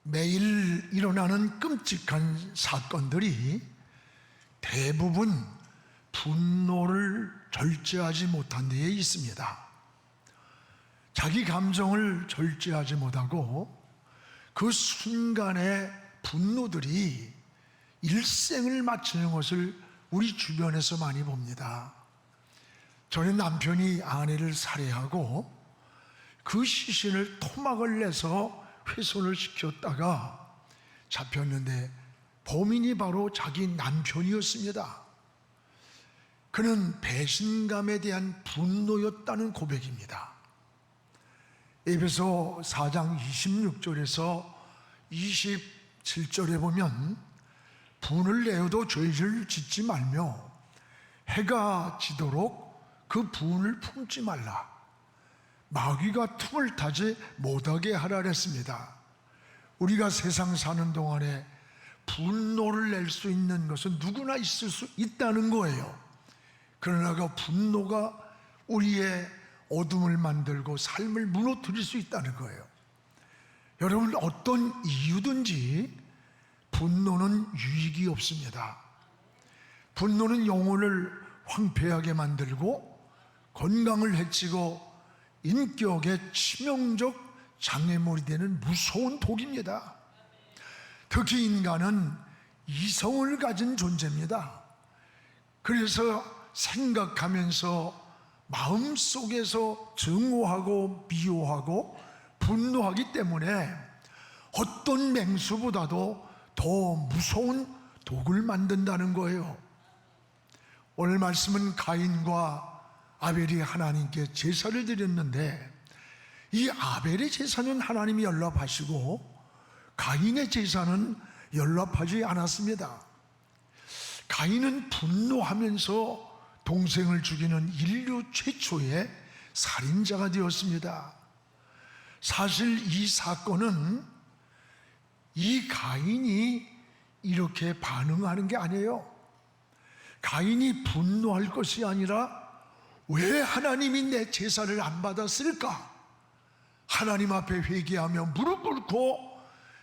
매일 일어나는 끔찍한 사건들이 대부분 분노를 절제하지 못한 데에 있습니다. 자기 감정을 절제하지 못하고 그 순간의 분노들이 일생을 마치는 것을 우리 주변에서 많이 봅니다. 전에 남편이 아내를 살해하고 그 시신을 토막을 내서 훼손을 시켰다가 잡혔는데 범인이 바로 자기 남편이었습니다. 그는 배신감에 대한 분노였다는 고백입니다. 에베소 4장 26절에서 27절에 보면 분을 내어도 죄를 짓지 말며 해가 지도록 그 분을 품지 말라. 마귀가 틈을 타지 못하게 하라 그랬습니다. 우리가 세상 사는 동안에 분노를 낼 수 있는 것은 누구나 있을 수 있다는 거예요. 그러나 그 분노가 우리의 어둠을 만들고 삶을 무너뜨릴 수 있다는 거예요. 여러분, 어떤 이유든지 분노는 유익이 없습니다. 분노는 영혼을 황폐하게 만들고 건강을 해치고 인격의 치명적 장애물이 되는 무서운 독입니다. 특히 인간은 이성을 가진 존재입니다. 그래서 생각하면서 마음속에서 증오하고 미워하고 분노하기 때문에 어떤 맹수보다도 더 무서운 독을 만든다는 거예요. 오늘 말씀은 가인과 아벨이 하나님께 제사를 드렸는데 이 아벨의 제사는 하나님이 연락하시고 가인의 제사는 연락하지 않았습니다. 가인은 분노하면서 동생을 죽이는 인류 최초의 살인자가 되었습니다. 사실 이 사건은 이 가인이 이렇게 반응하는 게 아니에요. 가인이 분노할 것이 아니라 왜 하나님이 내 제사를 안 받았을까? 하나님 앞에 회개하며 무릎 꿇고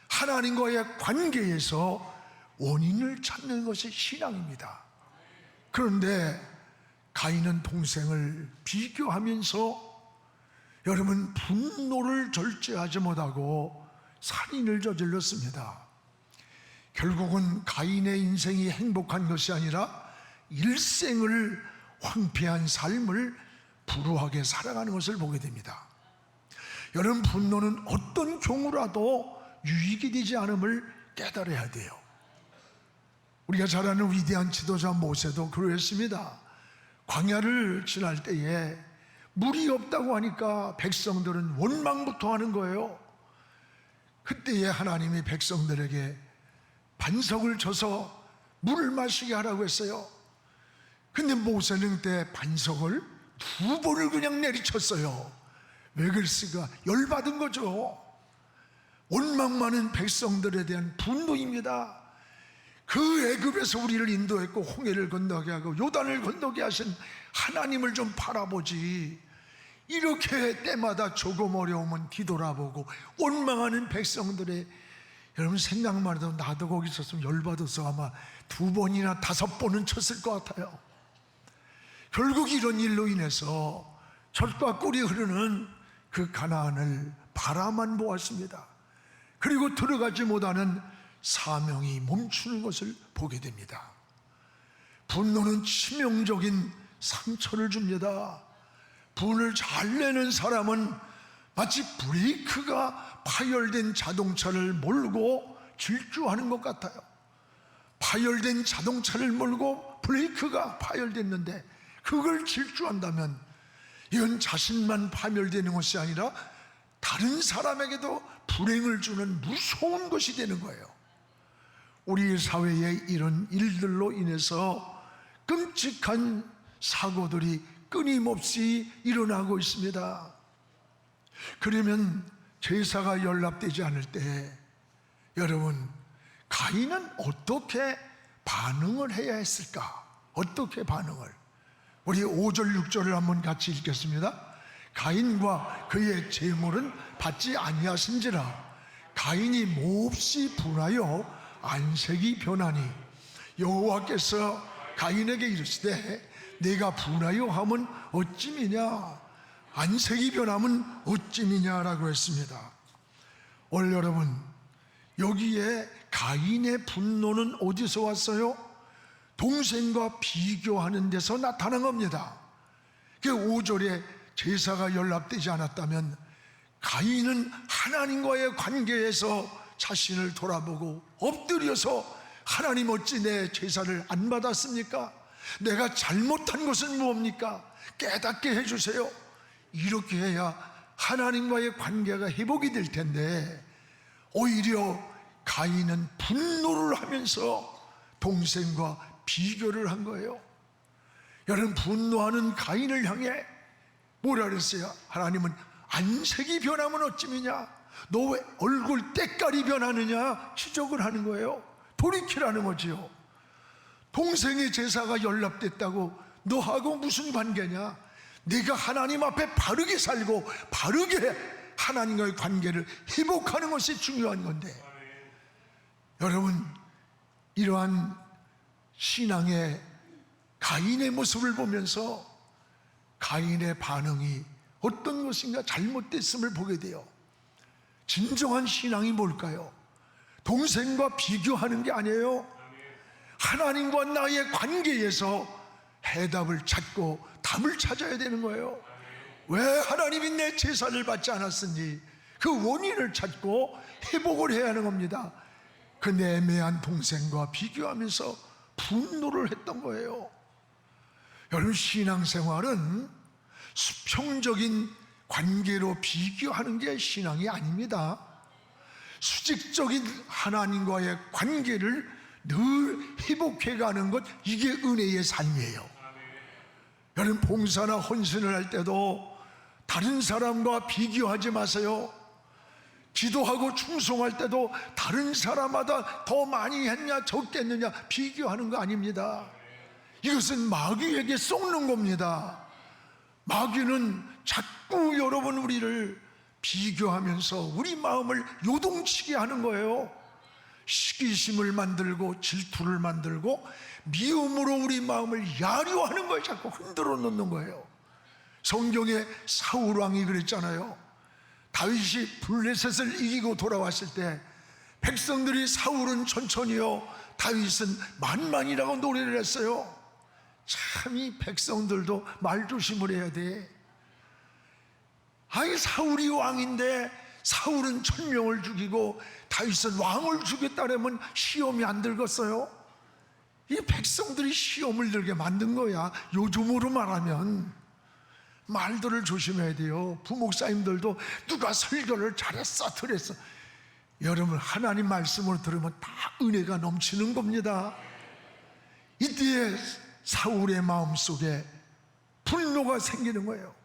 하나님과의 관계에서 원인을 찾는 것이 신앙입니다. 그런데 가인은 동생을 비교하면서 여러분 분노를 절제하지 못하고 살인을 저질렀습니다. 결국은 가인의 인생이 행복한 것이 아니라 일생을 황폐한 삶을 불우하게 살아가는 것을 보게 됩니다. 여러분, 분노는 어떤 경우라도 유익이 되지 않음을 깨달아야 돼요. 우리가 잘 아는 위대한 지도자 모세도 그러했습니다. 광야를 지날 때에 물이 없다고 하니까 백성들은 원망부터 하는 거예요. 그때에 하나님이 백성들에게 반석을 쳐서 물을 마시게 하라고 했어요. 근데 모세는 그때 반석을 2번을 그냥 내리쳤어요. 왜 그랬을까? 열받은 거죠. 원망 많은 백성들에 대한 분노입니다. 그 애굽에서 우리를 인도했고 홍해를 건너게 하고 요단을 건너게 하신 하나님을 좀 바라보지. 이렇게 때마다 조금 어려우면 뒤돌아보고 원망하는 백성들의 여러분 생각만 해도 나도 거기 있었으면 열받아서 아마 2번이나 5번은 쳤을 것 같아요. 결국 이런 일로 인해서 젖과 꿀이 흐르는 그 가나안을 바라만 보았습니다. 그리고 들어가지 못하는 사명이 멈추는 것을 보게 됩니다. 분노는 치명적인 상처를 줍니다. 분을 잘 내는 사람은 마치 브레이크가 파열된 자동차를 몰고 질주하는 것 같아요. 파열된 자동차를 몰고 브레이크가 파열됐는데 그걸 질주한다면 이건 자신만 파멸되는 것이 아니라 다른 사람에게도 불행을 주는 무서운 것이 되는 거예요. 우리 사회에 이런 일들로 인해서 끔찍한 사고들이 끊임없이 일어나고 있습니다. 그러면 제사가 연락되지 않을 때 여러분 가인은 어떻게 반응을 해야 했을까? 어떻게 반응을? 우리 5절 6절을 한번 같이 읽겠습니다. 가인과 그의 제물은 받지 아니하신지라 가인이 몹시 분하여 안색이 변하니 여호와께서 가인에게 이르시되 내가 분하여 함은 어찌미냐 안색이 변함은 어찌미냐라고 했습니다. 오늘 여러분, 여기에 가인의 분노는 어디서 왔어요? 동생과 비교하는 데서 나타난 겁니다. 그 5절에 제사가 연락되지 않았다면 가인은 하나님과의 관계에서 자신을 돌아보고 엎드려서 하나님 어찌 내 제사를 안 받았습니까? 내가 잘못한 것은 무엇입니까? 깨닫게 해주세요. 이렇게 해야 하나님과의 관계가 회복이 될 텐데 오히려 가인은 분노를 하면서 동생과 비교를 한 거예요. 여러분, 분노하는 가인을 향해 뭐라 그랬어요? 하나님은 안색이 변하면 어찌미냐? 너 왜 얼굴 때깔이 변하느냐? 지적을 하는 거예요. 돌이키라는 거지요. 동생의 제사가 연락됐다고 너하고 무슨 관계냐? 네가 하나님 앞에 바르게 살고 바르게 하나님과의 관계를 회복하는 것이 중요한 건데, 여러분, 이러한 신앙의 가인의 모습을 보면서 가인의 반응이 어떤 것인가 잘못됐음을 보게 돼요. 진정한 신앙이 뭘까요? 동생과 비교하는 게 아니에요. 하나님과 나의 관계에서 해답을 찾고 답을 찾아야 되는 거예요. 왜 하나님이 내 제사를 받지 않았는지 그 원인을 찾고 회복을 해야 하는 겁니다. 그 애매한 동생과 비교하면서 분노를 했던 거예요. 여러분, 신앙생활은 수평적인 관계로 비교하는 게 신앙이 아닙니다. 수직적인 하나님과의 관계를 늘 회복해가는 것, 이게 은혜의 삶이에요. 여러분, 봉사나 헌신을 할 때도 다른 사람과 비교하지 마세요. 기도하고 충성할 때도 다른 사람마다 더 많이 했냐 적게 했느냐 비교하는 거 아닙니다. 이것은 마귀에게 속는 겁니다. 마귀는 자꾸 여러분 우리를 비교하면서 우리 마음을 요동치게 하는 거예요. 시기심을 만들고 질투를 만들고 미움으로 우리 마음을 야류하는 걸 자꾸 흔들어 놓는 거예요. 성경에 사울 왕이 그랬잖아요. 다윗이 블레셋을 이기고 돌아왔을 때 백성들이 사울은 천천히요 다윗은 만만이라고 노래를 했어요. 참, 이 백성들도 말조심을 해야 돼. 아니, 사울이 왕인데 사울은 1000명을 죽이고 다윗은 왕을 죽였다면 시험이 안 들겠어요? 이 백성들이 시험을 들게 만든 거야. 요즘으로 말하면 말들을 조심해야 돼요. 부목사님들도 누가 설교를 잘했어 그랬어. 여러분, 하나님 말씀을 들으면 다 은혜가 넘치는 겁니다. 이때에 사울의 마음속에 분노가 생기는 거예요.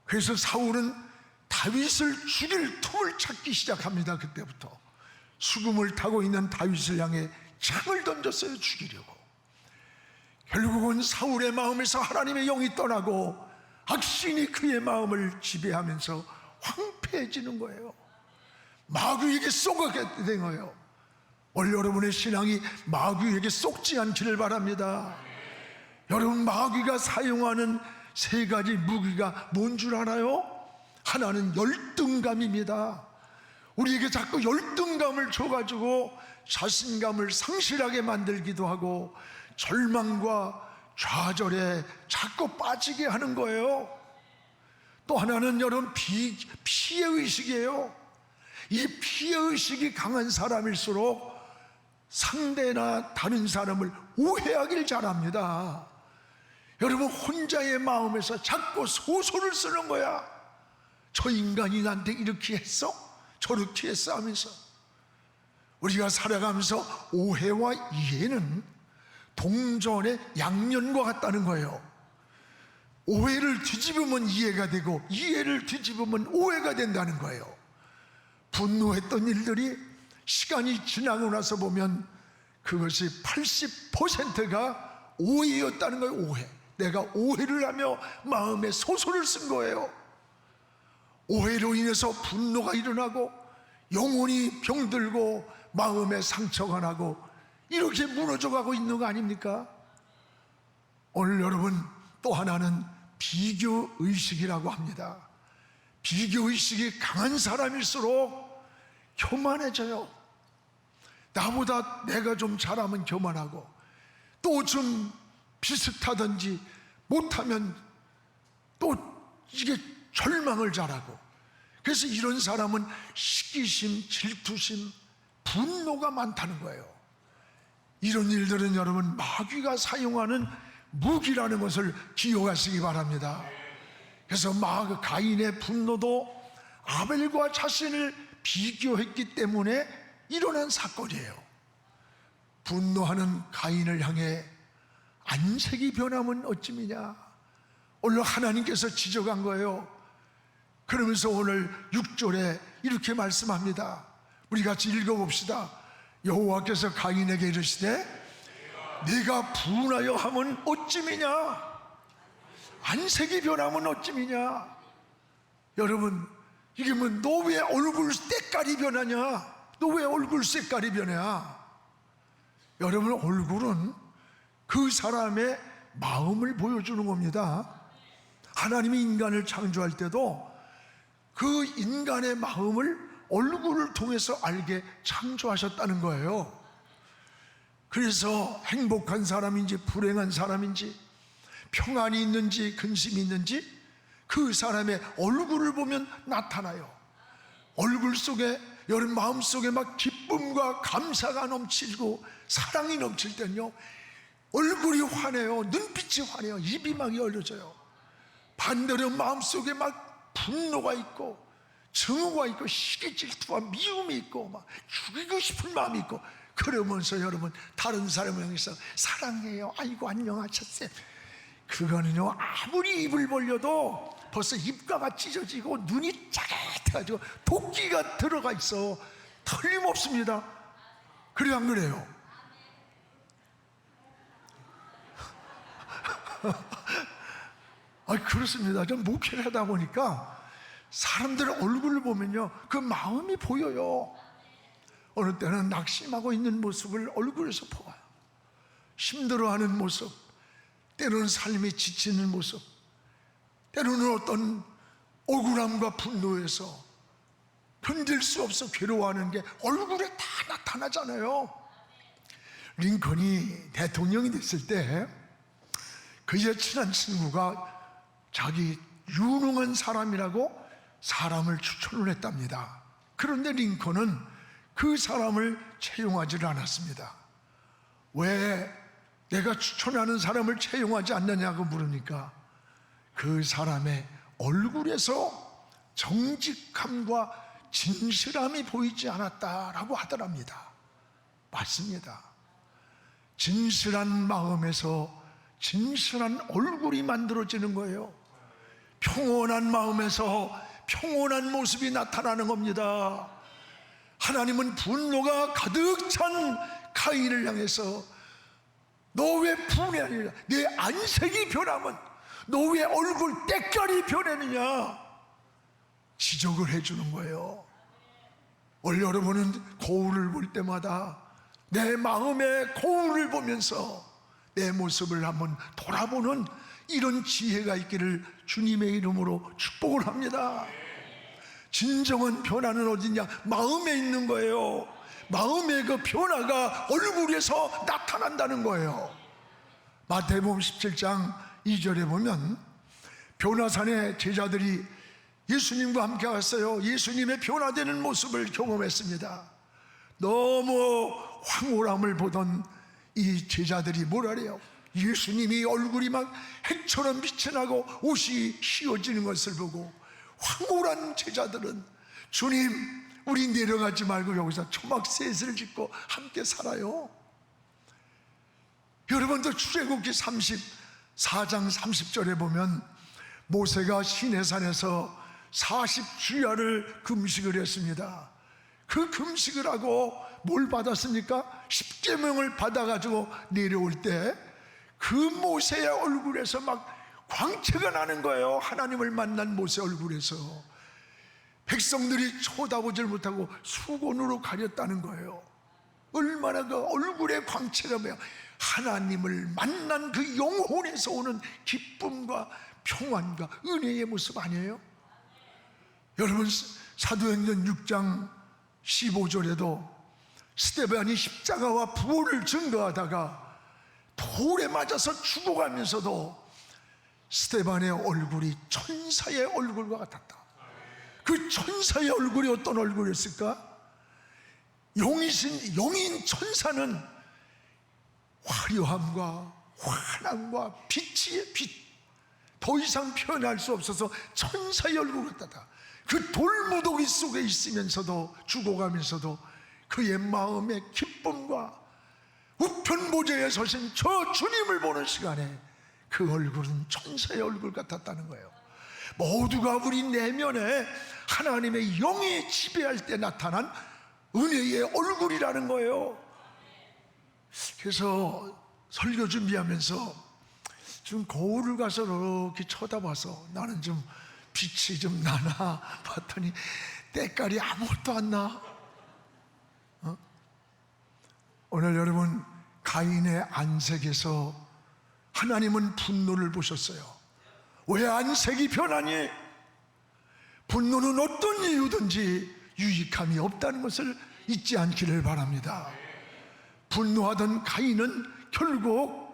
그래서 사울은 다윗을 죽일 틈을 찾기 시작합니다. 그때부터 수금을 타고 있는 다윗을 향해 창을 던졌어요. 죽이려고. 결국은 사울의 마음에서 하나님의 영이 떠나고 악신이 그의 마음을 지배하면서 황폐해지는 거예요. 마귀에게 쏘게 된 거예요. 오늘 여러분의 신앙이 마귀에게 쏘지 않기를 바랍니다. 여러분, 마귀가 사용하는 3가지 무기가 뭔 줄 알아요? 하나는 열등감입니다. 우리에게 자꾸 열등감을 줘가지고 자신감을 상실하게 만들기도 하고 절망과 좌절에 자꾸 빠지게 하는 거예요. 또 하나는 여러분 피해의식이에요. 이 피해의식이 강한 사람일수록 상대나 다른 사람을 오해하길 잘합니다. 여러분, 혼자의 마음에서 자꾸 소설을 쓰는 거야. 저 인간이 나한테 이렇게 했어? 저렇게 했어? 하면서 우리가 살아가면서 오해와 이해는 동전의 양면과 같다는 거예요. 오해를 뒤집으면 이해가 되고 이해를 뒤집으면 오해가 된다는 거예요. 분노했던 일들이 시간이 지나고 나서 보면 그것이 80%가 오해였다는 거예요. 오해. 내가 오해를 하며 마음에 소설을 쓴 거예요. 오해로 인해서 분노가 일어나고 영혼이 병들고 마음에 상처가 나고 이렇게 무너져가고 있는 거 아닙니까? 오늘 여러분, 또 하나는 비교의식이라고 합니다. 비교의식이 강한 사람일수록 교만해져요. 나보다 내가 좀 잘하면 교만하고, 또 좀 비슷하든지 못하면 또 이게 절망을 잘하고, 그래서 이런 사람은 시기심, 질투심, 분노가 많다는 거예요. 이런 일들은 여러분, 마귀가 사용하는 무기라는 것을 기억하시기 바랍니다. 그래서 가인의 분노도 아벨과 자신을 비교했기 때문에 일어난 사건이에요. 분노하는 가인을 향해 안색이 변하면 어찌미냐, 오늘 하나님께서 지적한 거예요. 그러면서 오늘 6절에 이렇게 말씀합니다. 우리 같이 읽어봅시다. 여호와께서 가인에게 이르시되 네가 분하여 하면 어찌미냐, 안색이 변하면 어찌미냐. 여러분, 이게 뭐, 너 왜 얼굴 때깔이 변하냐, 너 왜 얼굴 색깔이 변해? 여러분, 얼굴은 그 사람의 마음을 보여주는 겁니다. 하나님이 인간을 창조할 때도 그 인간의 마음을 얼굴을 통해서 알게 창조하셨다는 거예요. 그래서 행복한 사람인지 불행한 사람인지, 평안이 있는지 근심이 있는지 그 사람의 얼굴을 보면 나타나요. 얼굴 속에, 여러분 마음 속에 막 기쁨과 감사가 넘치고 사랑이 넘칠 때는요, 얼굴이 환해요. 눈빛이 환해요. 입이 막 열려져요. 반대로 마음 속에 막 분노가 있고 증오가 있고 시기 질투와 미움이 있고 막 죽이고 싶은 마음이 있고, 그러면서 여러분 다른 사람을 향해서 사랑해요, 아이고 안녕하셨어요, 그거는요 아무리 입을 벌려도 벌써 입가가 찢어지고 눈이 짜릿해가지고 도끼가 들어가 있어. 틀림없습니다. 그래요, 안 그래요? 그렇습니다. 전 목회를 하다 보니까 사람들 얼굴을 보면요, 그 마음이 보여요. 어느 때는 낙심하고 있는 모습을 얼굴에서 보아요. 힘들어하는 모습, 때로는 삶에 지치는 모습, 때로는 어떤 억울함과 분노에서 견딜 수 없어 괴로워하는 게 얼굴에 다 나타나잖아요. 링컨이 대통령이 됐을 때 그의 친한 친구가 자기 유능한 사람이라고 사람을 추천을 했답니다. 그런데 링컨은 그 사람을 채용하지를 않았습니다. 왜 내가 추천하는 사람을 채용하지 않느냐고 물으니까 그 사람의 얼굴에서 정직함과 진실함이 보이지 않았다라고 하더랍니다. 맞습니다. 진실한 마음에서 진실한 얼굴이 만들어지는 거예요. 평온한 마음에서 평온한 모습이 나타나는 겁니다. 하나님은 분노가 가득 찬 가인을 향해서 너 왜 분해하느냐, 내 안색이 변하면 너 왜 얼굴 때깔이 변하느냐 지적을 해주는 거예요. 오늘 여러분은 거울을 볼 때마다 내 마음의 거울을 보면서 내 모습을 한번 돌아보는 이런 지혜가 있기를 주님의 이름으로 축복을 합니다. 진정한 변화는 어디냐? 마음에 있는 거예요. 마음의 그 변화가 얼굴에서 나타난다는 거예요. 마태복음 17장 2절에 보면 변화산에 제자들이 예수님과 함께 왔어요. 예수님의 변화되는 모습을 경험했습니다. 너무 황홀함을 보던 이 제자들이 뭐라래요? 예수님이 얼굴이 막 핵처럼 빛이 나고 옷이 휘어지는 것을 보고 황홀한 제자들은 주님, 우리 내려가지 말고 여기서 초막셋을 짓고 함께 살아요. 여러분도 출애굽기 34장 30절에 보면 모세가 시내산에서 40주야를 금식을 했습니다. 그 금식을 하고 뭘 받았습니까? 십계명을 받아가지고 내려올 때 그 모세의 얼굴에서 막 광채가 나는 거예요. 하나님을 만난 모세 얼굴에서 백성들이 쳐다보질 못하고 수건으로 가렸다는 거예요. 얼마나 그 얼굴의 광채라며 하나님을 만난 그 영혼에서 오는 기쁨과 평안과 은혜의 모습 아니에요? 여러분, 사도행전 6장 15절에도 스데반이 십자가와 부활을 증거하다가 돌에 맞아서 죽어가면서도 스데반의 얼굴이 천사의 얼굴과 같았다. 그 천사의 얼굴이 어떤 얼굴이었을까? 영인 천사는 화려함과 환함과 빛의 빛, 더 이상 표현할 수 없어서 천사의 얼굴 같다. 그 돌무더기 속에 있으면서도, 죽어가면서도 그의 마음의 기쁨과 우편 보좌에 서신 저 주님을 보는 시간에 그 얼굴은 천사의 얼굴 같았다는 거예요. 모두가 우리 내면에 하나님의 영이 지배할 때 나타난 은혜의 얼굴이라는 거예요. 그래서 설교 준비하면서 좀 거울을 가서 이렇게 쳐다봐서 나는 좀 빛이 좀 나나 봤더니 때깔이 아무것도 안 나. 오늘 여러분, 가인의 안색에서 하나님은 분노를 보셨어요. 왜 안색이 변하니? 분노는 어떤 이유든지 유익함이 없다는 것을 잊지 않기를 바랍니다. 분노하던 가인은 결국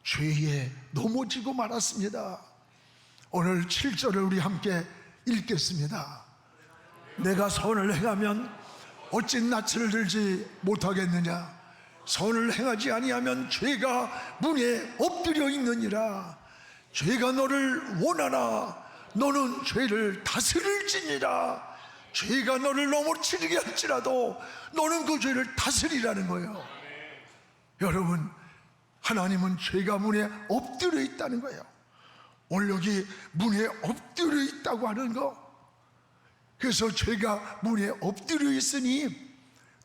죄에 넘어지고 말았습니다. 오늘 7절을 우리 함께 읽겠습니다. 내가 선을 행하면 어찌 낯을 들지 못하겠느냐? 선을 행하지 아니하면 죄가 문에 엎드려 있느니라. 죄가 너를 원하나 너는 죄를 다스릴지니라. 죄가 너를 넘어뜨리게 할지라도 너는 그 죄를 다스리라는 거예요. 여러분, 하나님은 죄가 문에 엎드려 있다는 거예요. 오늘 여기 문에 엎드려 있다고 하는 거, 그래서 죄가 문에 엎드려 있으니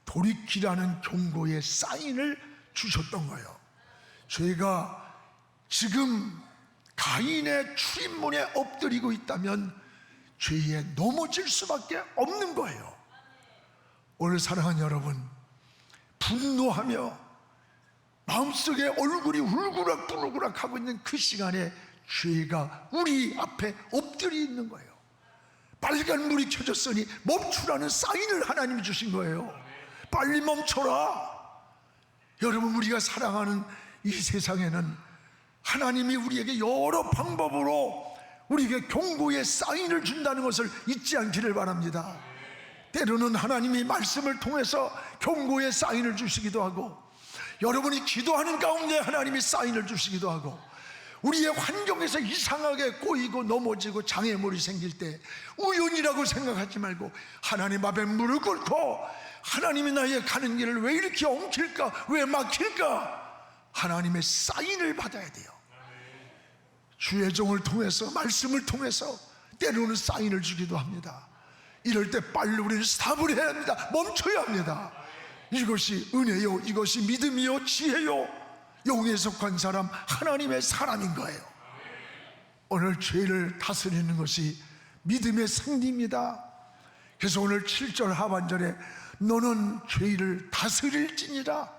돌이키라는 경고의 사인을 주셨던 거예요. 죄가 지금 가인의 출입문에 엎드리고 있다면 죄에 넘어질 수밖에 없는 거예요. 오늘 사랑하는 여러분, 분노하며 마음속에 얼굴이 울그락불그락 하고 있는 그 시간에 죄가 우리 앞에 엎드려 있는 거예요. 빨간 불이 켜졌으니 멈추라는 사인을 하나님이 주신 거예요. 빨리 멈춰라. 여러분, 우리가 사랑하는 이 세상에는 하나님이 우리에게 여러 방법으로 우리에게 경고의 사인을 준다는 것을 잊지 않기를 바랍니다. 때로는 하나님이 말씀을 통해서 경고의 사인을 주시기도 하고, 여러분이 기도하는 가운데 하나님이 사인을 주시기도 하고, 우리의 환경에서 이상하게 꼬이고 넘어지고 장애물이 생길 때 우연이라고 생각하지 말고 하나님 앞에 무릎 꿇고, 하나님이 나의 가는 길을 왜 이렇게 엉킬까, 왜 막힐까, 하나님의 사인을 받아야 돼요. 주의 종을 통해서, 말씀을 통해서 때로는 사인을 주기도 합니다. 이럴 때 빨리 우리는 스탑을 해야 합니다. 멈춰야 합니다. 이것이 은혜요, 이것이 믿음이요, 지혜요, 영에 속한 사람, 하나님의 사람인 거예요. 오늘 죄를 다스리는 것이 믿음의 승리입니다. 그래서 오늘 7절 하반절에 너는 죄를 다스릴지니라.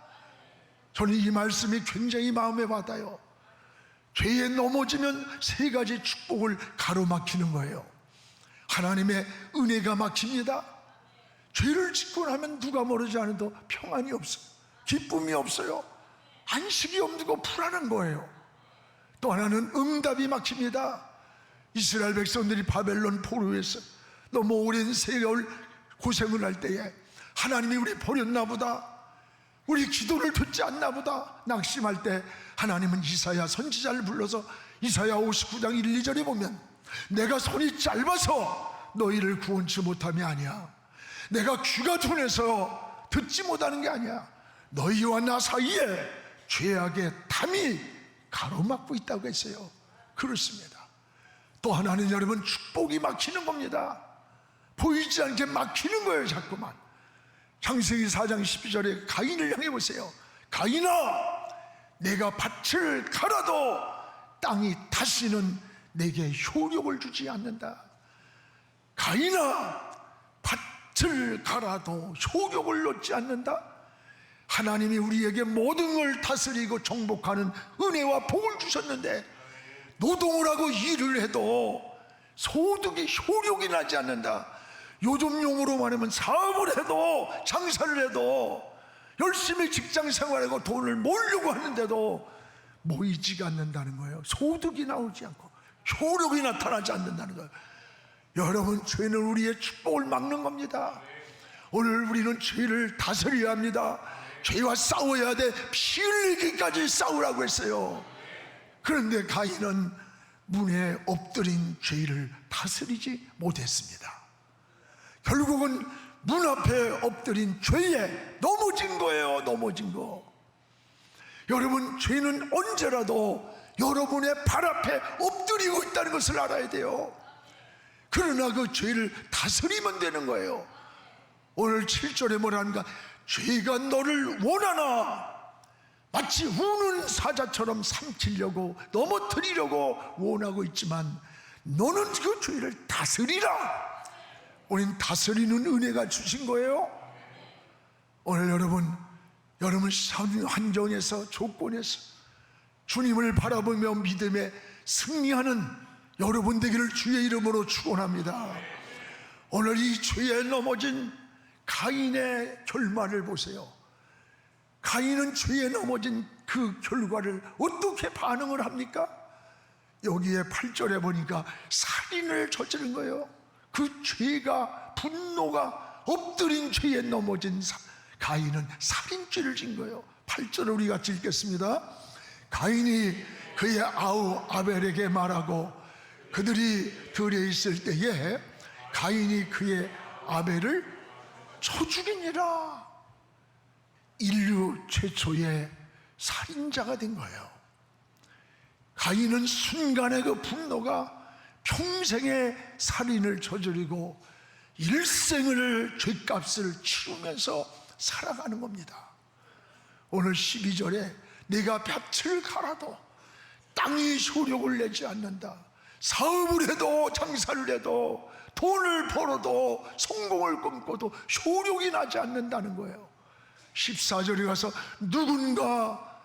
저는 이 말씀이 굉장히 마음에 와닿아요. 죄에 넘어지면 세 가지 축복을 가로막히는 거예요. 하나님의 은혜가 막힙니다. 죄를 짓고 나면 누가 모르지 않아도 평안이 없어요. 기쁨이 없어요. 안식이 없고 불안한 거예요. 또 하나는 응답이 막힙니다. 이스라엘 백성들이 바벨론 포로에서 너무 오랜 세월 고생을 할 때에 하나님이 우리 버렸나 보다, 우리 기도를 듣지 않나 보다 낙심할 때 하나님은 이사야 선지자를 불러서 이사야 59장 1, 2절에 보면 내가 손이 짧아서 너희를 구원치 못함이 아니야, 내가 귀가 둔해서 듣지 못하는 게 아니야, 너희와 나 사이에 죄악의 담이 가로막고 있다고 했어요. 그렇습니다. 또 하나는 여러분, 축복이 막히는 겁니다. 보이지 않게 막히는 거예요. 자꾸만. 창세기 4장 12절에 가인을 향해 보세요. 가인아, 내가 밭을 갈아도 땅이 다시는 내게 효력을 주지 않는다. 가인아, 밭을 갈아도 효력을 얻지 않는다. 하나님이 우리에게 모든 걸 다스리고 정복하는 은혜와 복을 주셨는데 노동을 하고 일을 해도 소득이 효력이 나지 않는다. 요즘 용어로 말하면 사업을 해도 장사를 해도 열심히 직장 생활하고 돈을 모으려고 하는데도 모이지가 않는다는 거예요. 소득이 나오지 않고 효력이 나타나지 않는다는 거예요. 여러분, 죄는 우리의 축복을 막는 겁니다. 오늘 우리는 죄를 다스려야 합니다. 죄와 싸워야 돼. 피 흘리기까지 싸우라고 했어요. 그런데 가인은 문에 엎드린 죄를 다스리지 못했습니다. 결국은 문 앞에 엎드린 죄에 넘어진 거예요. 넘어진 거. 여러분, 죄는 언제라도 여러분의 발 앞에 엎드리고 있다는 것을 알아야 돼요. 그러나 그 죄를 다스리면 되는 거예요. 오늘 7절에 뭐라는가? 죄가 너를 원하나 마치 우는 사자처럼 삼키려고 넘어뜨리려고 원하고 있지만 너는 그 죄를 다스리라. 우린 다스리는 은혜가 주신 거예요. 오늘 여러분 환경에서 조건에서 주님을 바라보며 믿음에 승리하는 여러분 되기를 주의 이름으로 축원합니다. 오늘 이 죄에 넘어진 가인의 결말을 보세요. 가인은 죄에 넘어진 그 결과를 어떻게 반응을 합니까? 여기에 8절에 보니까 살인을 저지른 거예요. 그 죄가, 분노가 엎드린 죄에 넘어진 가인은 살인죄를 진 거예요. 8절을 우리 같이 읽겠습니다. 가인이 그의 아우 아벨에게 말하고 그들이 들에 있을 때에 가인이 그의 아벨을 쳐 죽이니라. 인류 최초의 살인자가 된 거예요. 가인은 순간의 그 분노가 평생의 살인을 저지르고 일생을 죄값을 치르면서 살아가는 겁니다. 오늘 12절에 내가 밭을 갈아도 땅이 효력을 내지 않는다. 사업을 해도 장사를 해도 돈을 벌어도 성공을 꿈꿔도 효력이 나지 않는다는 거예요. 14절에 가서 누군가,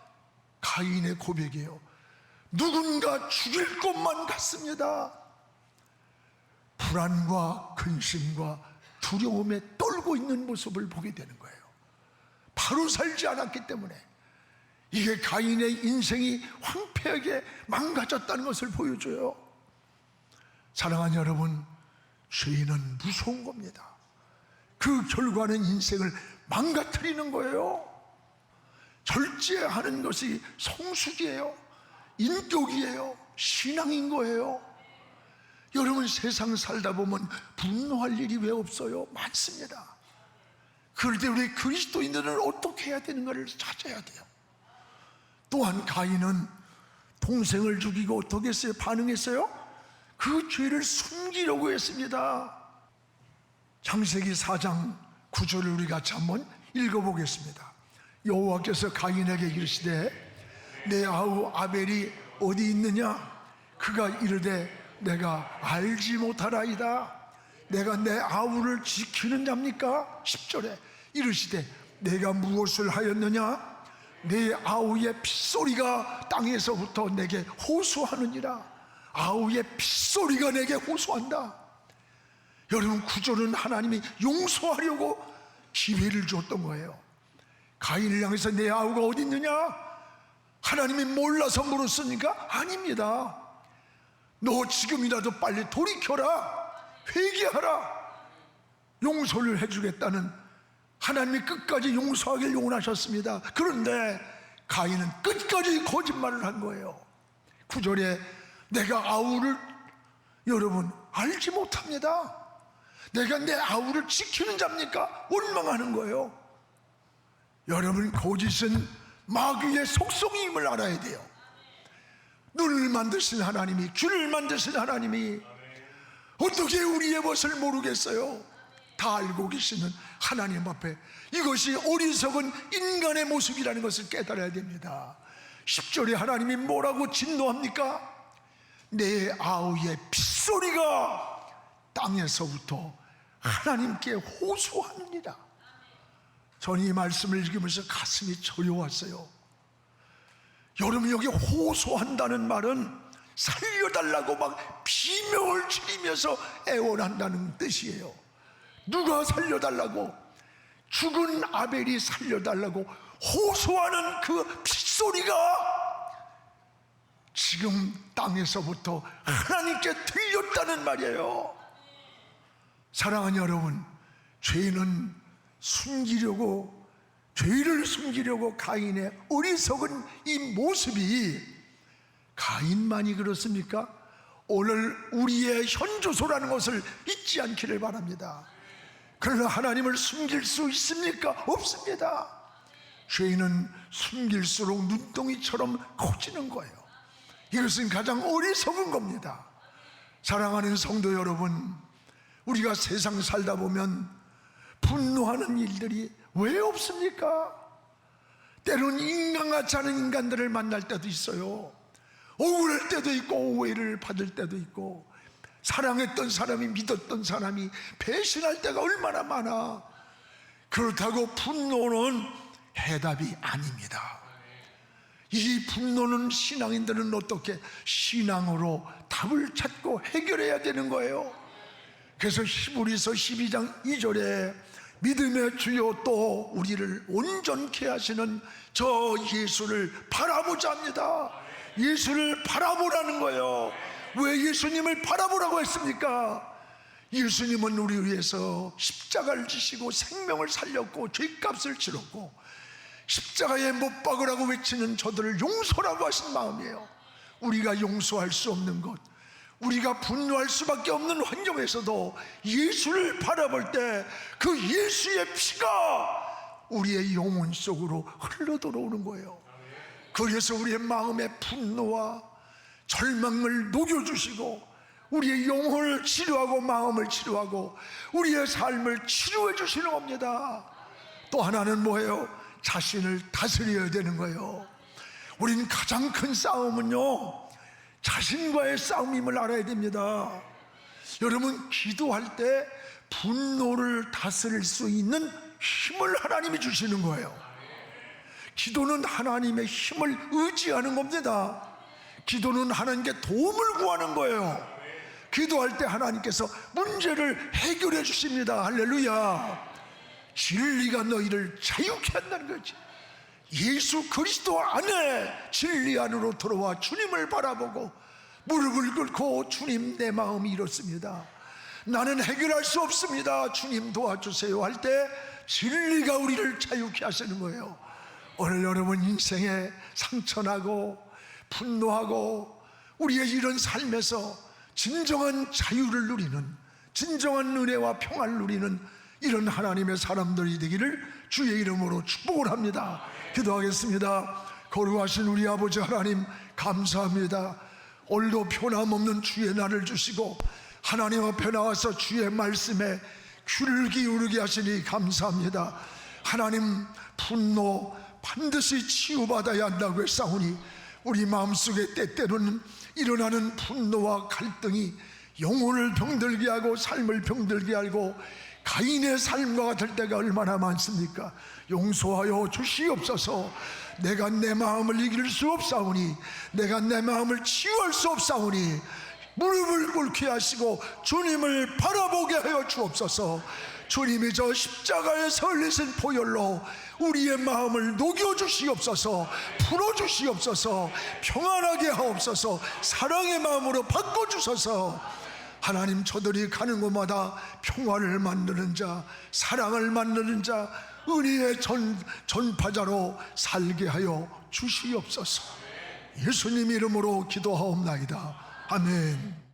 가인의 고백이에요. 누군가 죽일 것만 같습니다. 불안과 근심과 두려움에 떨고 있는 모습을 보게 되는 거예요. 바로 살지 않았기 때문에. 이게 가인의 인생이 황폐하게 망가졌다는 것을 보여줘요. 사랑하는 여러분, 죄는 무서운 겁니다. 그 결과는 인생을 망가뜨리는 거예요. 절제하는 것이 성숙이에요. 인격이에요. 신앙인 거예요. 여러분, 세상 살다 보면 분노할 일이 왜 없어요? 많습니다. 그럴 때 우리 그리스도인들은 어떻게 해야 되는가를 찾아야 돼요. 또한 가인은 동생을 죽이고 어떻게 했어요? 반응했어요? 그 죄를 숨기려고 했습니다. 창세기 4장 9절을 우리 같이 한번 읽어보겠습니다. 여호와께서 가인에게 이르시되 내 아우 아벨이 어디 있느냐? 그가 이르되 내가 알지 못하라이다. 내가 내 아우를 지키는 자입니까? 10절에 이르시되 내가 무엇을 하였느냐? 내 아우의 핏소리가 땅에서부터 내게 호소하느니라. 아우의 핏소리가 내게 호소한다. 여러분, 구조는 하나님이 용서하려고 기회를 줬던 거예요. 가인을 향해서 내 아우가 어디 있느냐? 하나님이 몰라서 물었으니까? 아닙니다. 너 지금이라도 빨리 돌이켜라. 회개하라. 용서를 해주겠다는 하나님이 끝까지 용서하길 원하셨습니다. 그런데 가인은 끝까지 거짓말을 한 거예요. 9절에 내가 아우를 여러분 알지 못합니다. 내가 내 아우를 지키는 자입니까? 원망하는 거예요. 여러분, 거짓은 마귀의 속성임을 알아야 돼요. 눈을 만드신 하나님이, 귀를 만드신 하나님이 어떻게 우리의 것을 모르겠어요? 다 알고 계시는 하나님 앞에 이것이 어리석은 인간의 모습이라는 것을 깨달아야 됩니다. 10절에 하나님이 뭐라고 진노합니까? 내 아우의 핏소리가 땅에서부터 하나님께 호소하느니라. 저는 이 말씀을 읽으면서 가슴이 저려왔어요. 여러분, 여기 호소한다는 말은 살려달라고 막 비명을 지르면서 애원한다는 뜻이에요. 누가 살려달라고? 죽은 아벨이 살려달라고 호소하는 그 핏소리가 지금 땅에서부터 하나님께 들렸다는 말이에요. 사랑하는 여러분, 죄를 숨기려고 가인의 어리석은 이 모습이 가인만이 그렇습니까? 오늘 우리의 현주소라는 것을 잊지 않기를 바랍니다. 그러나 하나님을 숨길 수 있습니까? 없습니다. 죄는 숨길수록 눈덩이처럼 커지는 거예요. 이것은 가장 어리석은 겁니다. 사랑하는 성도 여러분, 우리가 세상 살다 보면 분노하는 일들이 왜 없습니까? 때로는 인간 같지 않은 인간들을 만날 때도 있어요. 억울할 때도 있고 오해를 받을 때도 있고, 사랑했던 사람이, 믿었던 사람이 배신할 때가 얼마나 많아. 그렇다고 분노는 해답이 아닙니다. 이 분노는 신앙인들은 어떻게 신앙으로 답을 찾고 해결해야 되는 거예요. 그래서 히브리서 12장 2절에 믿음의 주요 또 우리를 온전케 하시는 저 예수를 바라보자 합니다. 예수를 바라보라는 거예요. 왜 예수님을 바라보라고 했습니까? 예수님은 우리 위해서 십자가를 지시고 생명을 살렸고 죄값을 치렀고, 십자가에 못 박으라고 외치는 저들을 용서라고 하신 마음이에요. 우리가 용서할 수 없는 것, 우리가 분노할 수밖에 없는 환경에서도 예수를 바라볼 때 그 예수의 피가 우리의 영혼 속으로 흘러 들어오는 거예요. 그래서 우리의 마음의 분노와 절망을 녹여주시고 우리의 영혼을 치료하고 마음을 치료하고 우리의 삶을 치료해 주시는 겁니다. 또 하나는 뭐예요? 자신을 다스려야 되는 거예요. 우린 가장 큰 싸움은요, 자신과의 싸움임을 알아야 됩니다. 여러분, 기도할 때 분노를 다스릴 수 있는 힘을 하나님이 주시는 거예요. 기도는 하나님의 힘을 의지하는 겁니다. 기도는 하나님께 도움을 구하는 거예요. 기도할 때 하나님께서 문제를 해결해 주십니다. 할렐루야. 진리가 너희를 자유케 한다는 거지. 예수 그리스도 안에 진리 안으로 들어와 주님을 바라보고 무릎을 꿇고, 주님, 내 마음이 이렇습니다, 나는 해결할 수 없습니다, 주님 도와주세요 할 때 진리가 우리를 자유케 하시는 거예요. 오늘 여러분 인생에 상처나고 분노하고 우리의 이런 삶에서 진정한 자유를 누리는, 진정한 은혜와 평안을 누리는 이런 하나님의 사람들이 되기를 주의 이름으로 축복을 합니다. 기도하겠습니다. 거룩하신 우리 아버지 하나님, 감사합니다. 오늘도 변함없는 주의 날을 주시고 하나님 앞에 나와서 주의 말씀에 귀를 기울이게 하시니 감사합니다. 하나님, 분노 반드시 치유받아야 한다고 했사오니 우리 마음속에 때때로는 일어나는 분노와 갈등이 영혼을 병들게 하고 삶을 병들게 하고 가인의 삶과 같을 때가 얼마나 많습니까? 용서하여 주시옵소서. 내가 내 마음을 이길 수 없사오니, 내가 내 마음을 치유할 수 없사오니 무릎을 꿇게 하시고 주님을 바라보게 하여 주옵소서. 주님이 저 십자가에서 흘리신 보혈로 우리의 마음을 녹여주시옵소서. 풀어주시옵소서. 평안하게 하옵소서. 사랑의 마음으로 바꿔주소서. 하나님, 저들이 가는 곳마다 평화를 만드는 자, 사랑을 만드는 자, 은혜의 전파자로 살게 하여 주시옵소서. 예수님 이름으로 기도하옵나이다. 아멘.